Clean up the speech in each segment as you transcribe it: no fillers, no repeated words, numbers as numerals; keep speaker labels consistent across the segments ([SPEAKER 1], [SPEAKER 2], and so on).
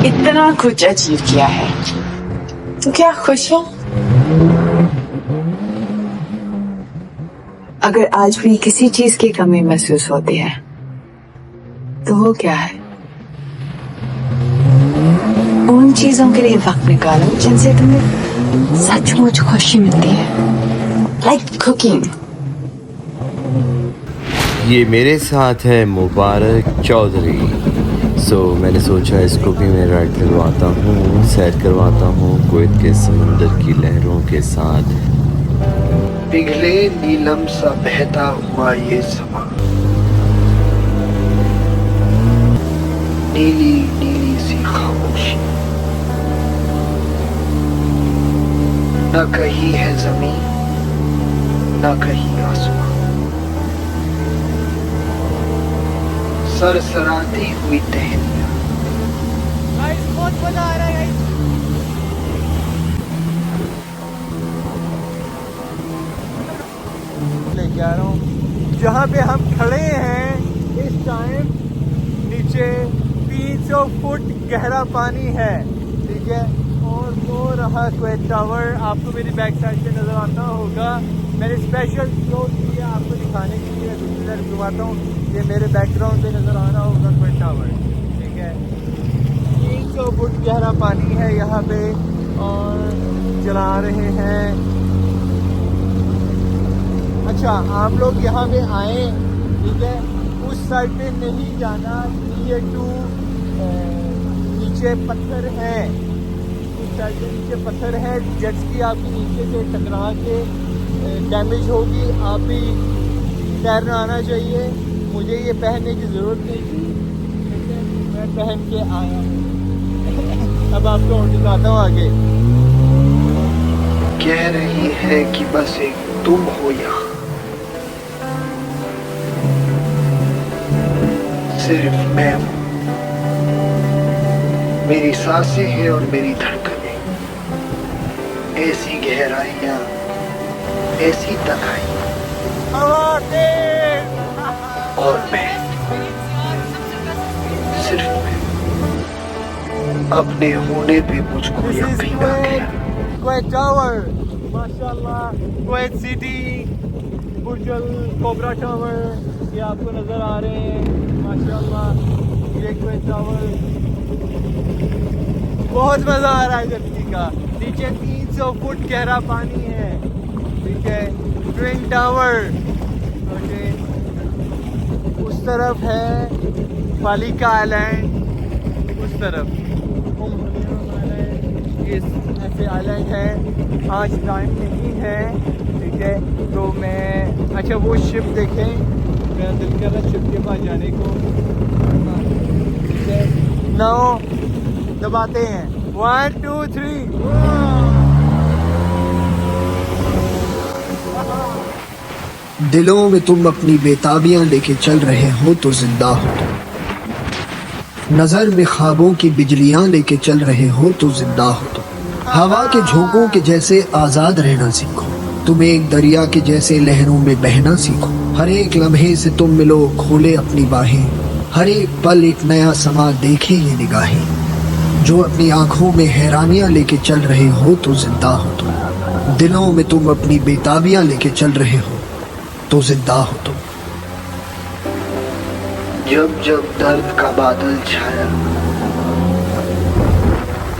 [SPEAKER 1] इतना कुछ अचीव किया है, तो क्या खुश हो? अगर आज भी किसी चीज की कमी महसूस होती है, तो वो क्या है? उन चीजों के लिए वक्त निकालो जिनसे तुम्हें सचमुच खुशी मिलती है, लाइक कुकिंग।
[SPEAKER 2] ये मेरे साथ है मुबारक चौधरी। मैंने सोचा इसको भी मैं राइड करवाता हूँ, सैर करवाता हूँ कुवैत के समंदर की लहरों के साथ।
[SPEAKER 3] पिघले नीलम सा बहता हुआ ये समा, नीली नीली सी खामोशी, न कहीं है जमीन न कहीं आसमां, सरसराती हुई टहनियां।
[SPEAKER 4] बहुत मजा आ रहा है गाइस। लेके आ रहा हूँ जहाँ पे हम खड़े हैं इस टाइम, नीचे 300 फुट गहरा पानी है, ठीक है। और वो रहा कुवैत टावर, आपको मेरी बैक साइड पे नज़र आता होगा। मैंने स्पेशल क्लोज किया आपको दिखाने के लिए, दूसरी तरफ घुमाता हूँ। ये मेरे बैकग्राउंड पे नज़र आ रहा होगा कुवैत टावर, ठीक है। 300 फुट गहरा पानी है यहाँ पे और चला रहे हैं। अच्छा, आप लोग यहाँ पे आए, ठीक है, उस साइड पे नहीं जाना, ये नीचे पत्थर है, उस साइड पे नीचे पत्थर है। जेट स्की आपकी नीचे से टकरा के डैमेज होगी, आप भी तैरना आना चाहिए। मुझे ये पहनने की ज़रूरत नहीं थी, ठीक है, मैं पहन के आया हूँ। अब आपको और दिखाता हूँ आगे।
[SPEAKER 3] कह रही है कि बस एक तुम हो यहाँ, सिर्फ मैं हूँ, मेरी सांसें हैं और मेरी धड़कनें, ऐसी गहराइयाँ, ऐसी तन्हाई, और मैं, सिर्फ मैं, अपने होने पे मुझको यकीन आ गया।
[SPEAKER 4] कुवैत टावर, माशाल्लाह, कुवैत सिटी, बुर्जुल कोबरा टावर, ये आपको नज़र आ रहे हैं, माशाल्लाह। ये कुवैत टावर, बहुत मज़ा आ रहा है जर्सी का। नीचे 300 फुट गहरा पानी है, ठीक है। ट्विन टावर, ओके, उस तरफ है फालिका आइलैंड, उस तरफ ऐसे आइलैंड है। आज टाइम नहीं है, ठीक है, तो मैं, अच्छा वो शिप देखें, मेरा दिल कर रहा है शिप के पास जाने को, ठीक है। नाउ दबाते हैं, 1 2 3।
[SPEAKER 3] दिलों में तुम अपनी बेताबियां लेके चल रहे हो तो जिंदा हो तुम, नजर में ख्वाबों की बिजलियां लेके चल रहे हो तो जिंदा हो तुम। हवा के झोंकों के जैसे आजाद रहना सीखो, तुम एक दरिया के जैसे लहरों में बहना सीखो। हर एक लम्हे से तुम मिलो, खोले अपनी बाहें, हर एक पल एक नया समा देखे ये निगाहें। जो अपनी आंखों में हैरानियां लेके चल रहे हो तो जिंदा हो तुम, दिलों में तुम अपनी बेताबियां लेके चल रहे हो तो जिंदा हो तुम। जब जब दर्द का बादल छाया,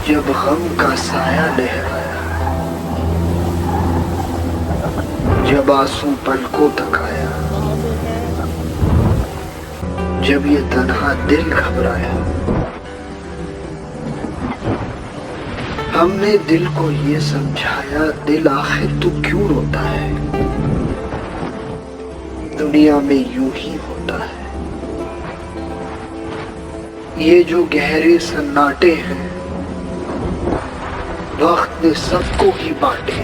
[SPEAKER 3] जब गम का साया लहराया, जब आंसू पलकों तक आया, जब ये तन्हा दिल घबराया, हमने दिल को ये समझाया, दिल आखिर तू क्यों रोता है, दुनिया में यूं ही होता है। ये जो गहरे सन्नाटे हैं, वक्त ने सबको ही बांटे।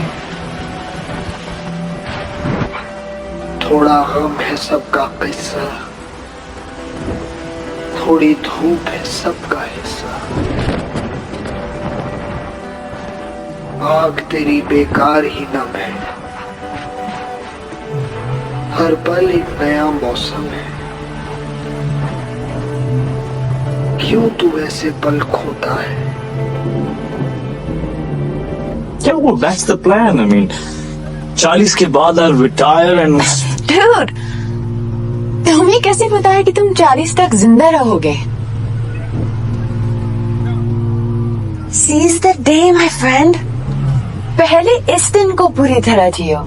[SPEAKER 3] थोड़ा गम है सबका किस्सा, थोड़ी धूप है सबका हिस्सा। आग तेरी बेकार ही नम है, हर पल एक नया मौसम है। क्यों तू ऐसे पल खोता है?
[SPEAKER 5] Yeah, well, that's the plan. I mean, 40 के बाद I'll retire and
[SPEAKER 1] Dude, तुम्हें कैसे पता है कि तुम 40 तक जिंदा रहोगे? Seize the day, my friend. पहले इस दिन को पूरी तरह जियो,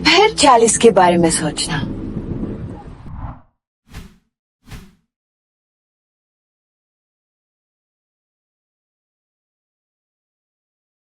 [SPEAKER 1] फिर 40 के बारे में सोचना.